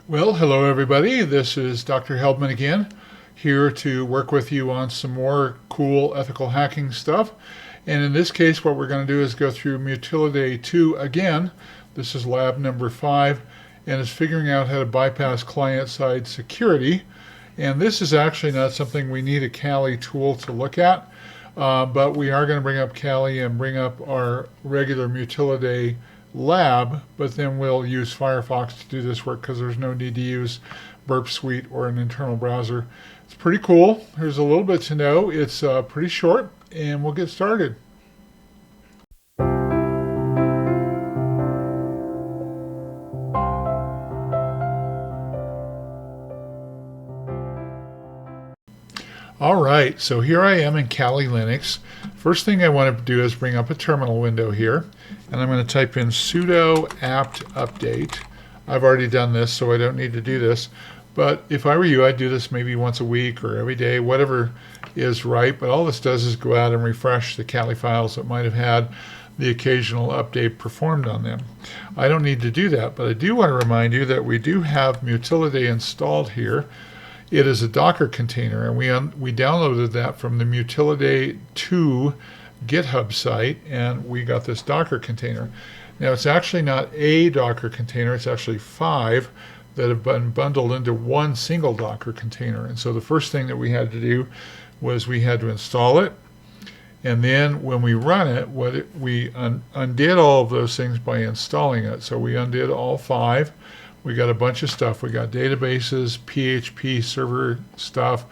Well, hello everybody. This is Dr. Heldman again, here to work with you on some more cool ethical hacking stuff. And in this case, what we're going to do is go through Mutillidae II again. This is lab number 5, and it's figuring out how to bypass client-side security. And this is actually not something we need a Kali tool to look at, but we are going to bring up Kali and bring up our regular Mutillidae lab, but then we'll use Firefox to do this work because there's no need to use Burp Suite or an internal browser. It's pretty cool. There's a little bit to know. It's pretty short, and we'll get started. All right, so here I am in Kali Linux. First thing I want to do is bring up a terminal window here, and I'm going to type in sudo apt update. I've already done this, so I don't need to do this, but if I were you, I'd do this maybe once a week or every day, whatever is right. But all this does is go out and refresh the Kali files that might have had the occasional update performed on them. I don't need to do that, but I do want to remind you that we do have Mutillidae installed here. It is a Docker container, and we downloaded that from the Mutillidae II GitHub site, and we got this Docker container. Now, it's actually not a Docker container, it's actually 5 that have been bundled into one single Docker container. And so the first thing that we had to do was we had to install it, and then when we run it, we undid all of those things by installing it. So we undid all 5. We got a bunch of stuff. We got databases, PHP server stuff.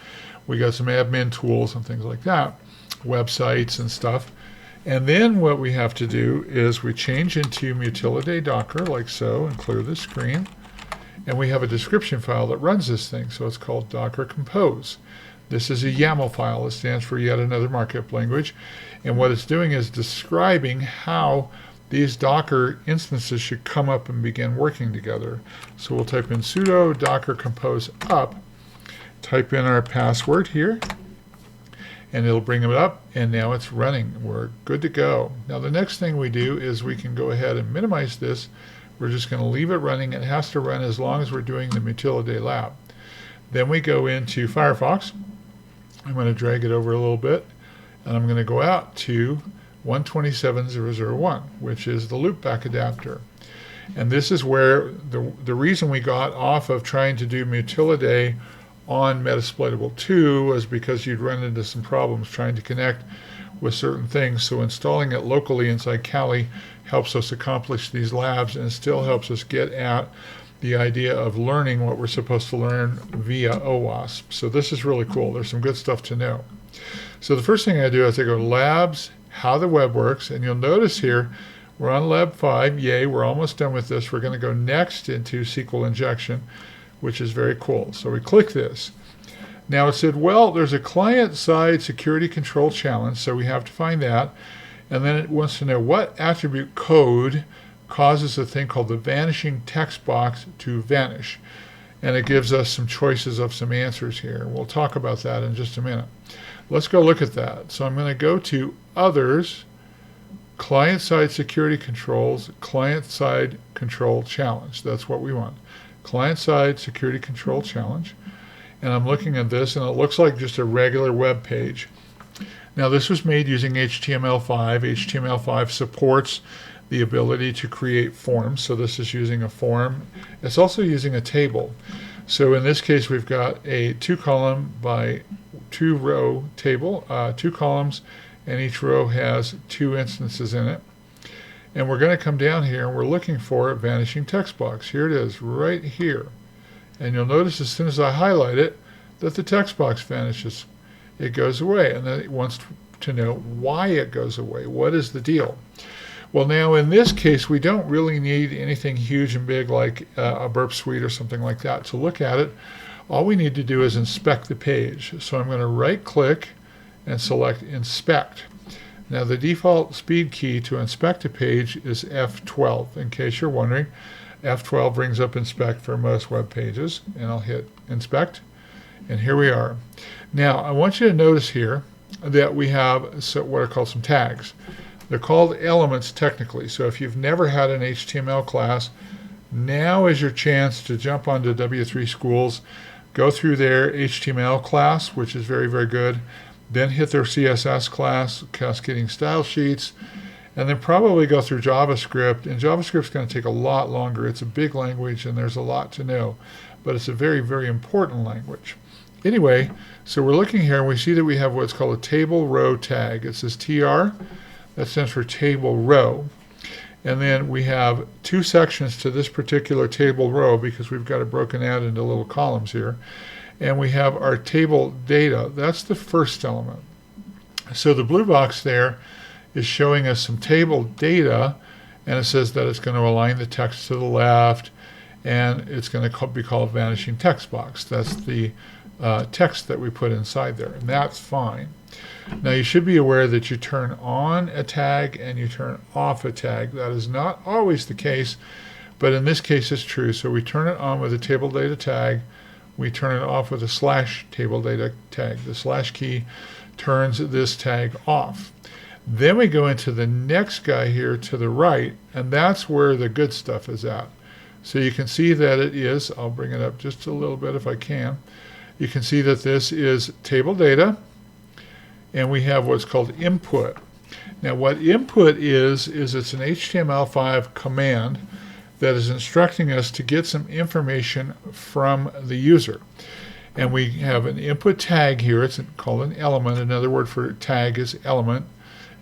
We got some admin tools and things like that, websites and stuff. And then what we have to do is we change into Mutillidae Docker like so and clear the screen. And we have a description file that runs this thing. So it's called Docker Compose. This is a YAML file. It stands for yet another markup language. And what it's doing is describing how these Docker instances should come up and begin working together. So we'll type in sudo docker compose up, type in our password here, and it'll bring it up, and now it's running. We're good to go. Now the next thing we do is we can go ahead and minimize this. We're just going to leave it running. It has to run as long as we're doing the Mutillidae lab. Then we go into Firefox. I'm going to drag it over a little bit, and I'm going to go out to 127.0.0.1, which is the loopback adapter. And this is where the reason we got off of trying to do Mutillidae on Metasploitable 2 was because you'd run into some problems trying to connect with certain things. So installing it locally inside Kali helps us accomplish these labs, and still helps us get at the idea of learning what we're supposed to learn via OWASP. So this is really cool. There's some good stuff to know. So the first thing I do is I go Labs, How the Web Works, and you'll notice here we're on Lab 5. Yay, we're almost done with this. We're going to go next into SQL injection, which is very cool. So we click this. Now it said, well, there's a client-side security control challenge, so we have to find that. And then it wants to know what attribute code causes a thing called the vanishing text box to vanish. And it gives us some choices of some answers here. We'll talk about that in just a minute. Let's go look at that. So I'm going to go to Others, Client-Side Security Controls, Client-Side Control Challenge. That's what we want. Client-Side Security Control Challenge. And I'm looking at this, and it looks like just a regular web page. Now, this was made using HTML5. HTML5 supports the ability to create forms. So this is using a form. It's also using a table. So in this case, we've got a 2-column by 2-row table, 2 columns, and each row has 2 instances in it. And we're going to come down here, and we're looking for a vanishing text box. Here it is, right here. And you'll notice as soon as I highlight it, that the text box vanishes. It goes away, and then it wants to know why it goes away. What is the deal? Well, now in this case, we don't really need anything huge and big like a Burp Suite or something like that to look at it. All we need to do is inspect the page. So I'm going to right-click and select Inspect. Now the default speed key to inspect a page is F12. In case you're wondering, F12 brings up Inspect for most web pages, and I'll hit Inspect, and here we are. Now I want you to notice here that we have what are called some tags. They're called elements technically, so if you've never had an HTML class, Now is your chance to jump onto W3 Schools, go through their HTML class, which is very, very good, then hit their CSS class, Cascading Style Sheets, and then probably go through JavaScript. And JavaScript's going to take a lot longer. It's a big language and there's a lot to know, but it's a very, very important language. Anyway, so we're looking here and we see that we have what's called a table row tag. It says TR, that stands for table row. And then we have two sections to this particular table row because we've got it broken out into little columns here. And we have our table data. That's the first element. So the blue box there is showing us some table data, and it says that it's going to align the text to the left, and it's going to be called vanishing text box. That's the text that we put inside there, and that's fine. Now you should be aware that you turn on a tag and you turn off a tag. That is not always the case, but in this case it's true. So we turn it on with a table data tag, we turn it off with a slash table data tag. The slash key turns this tag off. Then we go into the next guy here to the right, and that's where the good stuff is at. So you can see that it is, I'll bring it up just a little bit if I can. You can see that this is table data, and we have what's called input. Now what input is it's an HTML5 command that is instructing us to get some information from the user. And we have an input tag here. It's called an element. Another word for tag is element.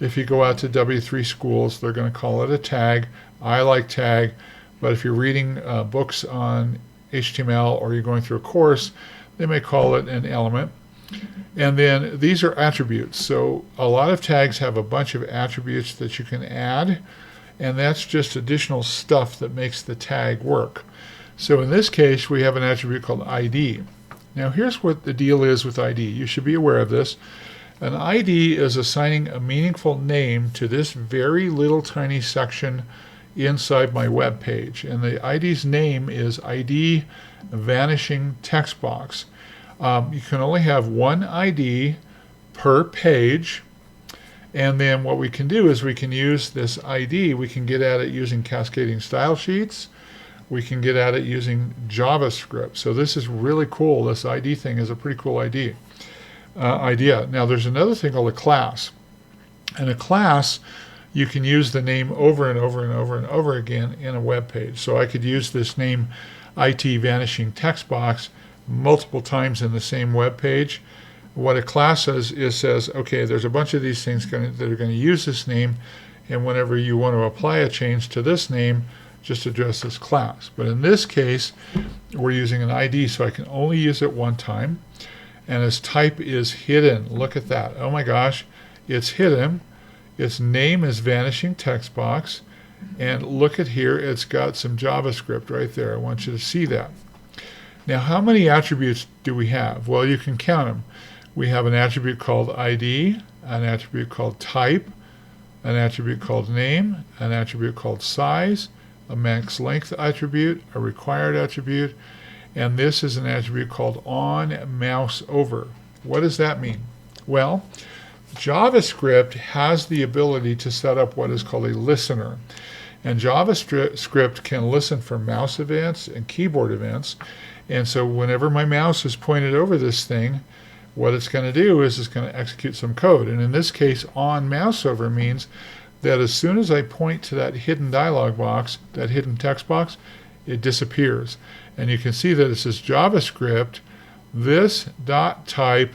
If you go out to W3 Schools, they're going to call it a tag. I like tag, but if you're reading books on HTML or you're going through a course, they may call it an element. And then these are attributes. So a lot of tags have a bunch of attributes that you can add, and that's just additional stuff that makes the tag work. So in this case, we have an attribute called ID. Now here's what the deal is with ID. You should be aware of this. An ID is assigning a meaningful name to this very little tiny section inside my web page. And the ID's name is ID vanishing text box. You can only have one ID per page. And then what we can do is we can use this ID, we can get at it using cascading style sheets. We can get at it using JavaScript. So this is really cool. This ID thing is a pretty cool idea. Now there's another thing called a class. And a class, you can use the name over and over and over and over again in a web page. So I could use this name IT vanishing text box multiple times in the same web page. What a class says is okay, there's a bunch of these things that are going to use this name, and whenever you want to apply a change to this name, just address this class. But in this case, we're using an ID, so I can only use it one time, and its type is hidden. Look at that. Oh my gosh, it's hidden. Its name is vanishing text box, and look at here, it's got some JavaScript right there. I want you to see that. Now, how many attributes do we have? Well, you can count them. We have an attribute called ID, an attribute called type, an attribute called name, an attribute called size, a max length attribute, a required attribute, and this is an attribute called on mouse over. What does that mean? Well, JavaScript has the ability to set up what is called a listener. And JavaScript can listen for mouse events and keyboard events. And so whenever my mouse is pointed over this thing, what it's going to do is it's going to execute some code. And in this case, on mouse over means that as soon as I point to that hidden dialog box, that hidden text box, it disappears. And you can see that it says JavaScript, this dot type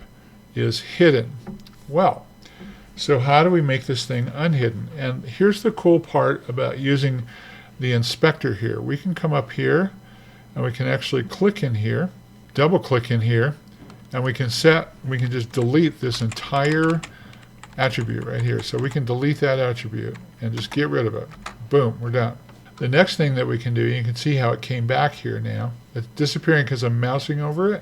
is hidden. Well, so how do we make this thing unhidden? And here's the cool part about using the inspector here. We can come up here and we can actually click in here, double click in here, and we can just delete this entire attribute right here. So we can delete that attribute and just get rid of it. Boom, we're done. The next thing that we can do, you can see how it came back here now. It's disappearing because I'm mousing over it.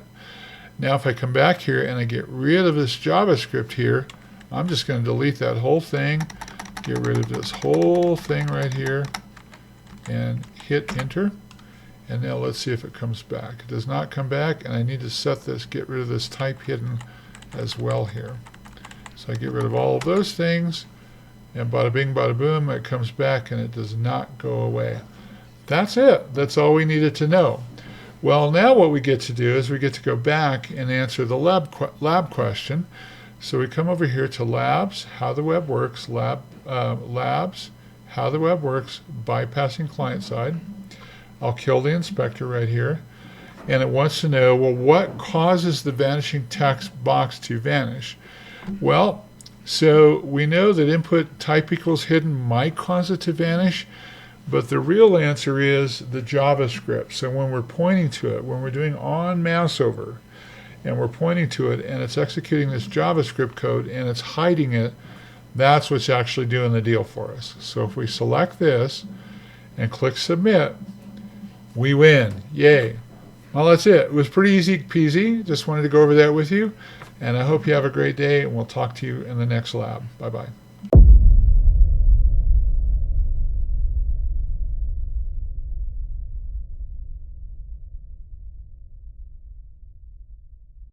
Now if I come back here and I get rid of this JavaScript here, I'm just going to delete that whole thing, get rid of this whole thing right here, and hit enter. And now let's see if it comes back. It does not come back, and I need to set this, get rid of this type hidden as well here. So I get rid of all of those things, and bada bing, bada boom, it comes back and it does not go away. That's it. That's all we needed to know. Well, now what we get to do is we get to go back and answer the lab question. So we come over here to labs, how the web works, labs, how the web works, bypassing client side. I'll kill the inspector right here. And it wants to know, well, what causes the vanishing text box to vanish? Well, so we know that input type equals hidden might cause it to vanish, but the real answer is the JavaScript. So when we're pointing to it, when we're doing on mouse over, and we're pointing to it, and it's executing this JavaScript code, and it's hiding it, that's what's actually doing the deal for us. So if we select this and click Submit, we win. Yay. Well, that's it. It was pretty easy peasy. Just wanted to go over that with you. And I hope you have a great day, and we'll talk to you in the next lab. Bye-bye.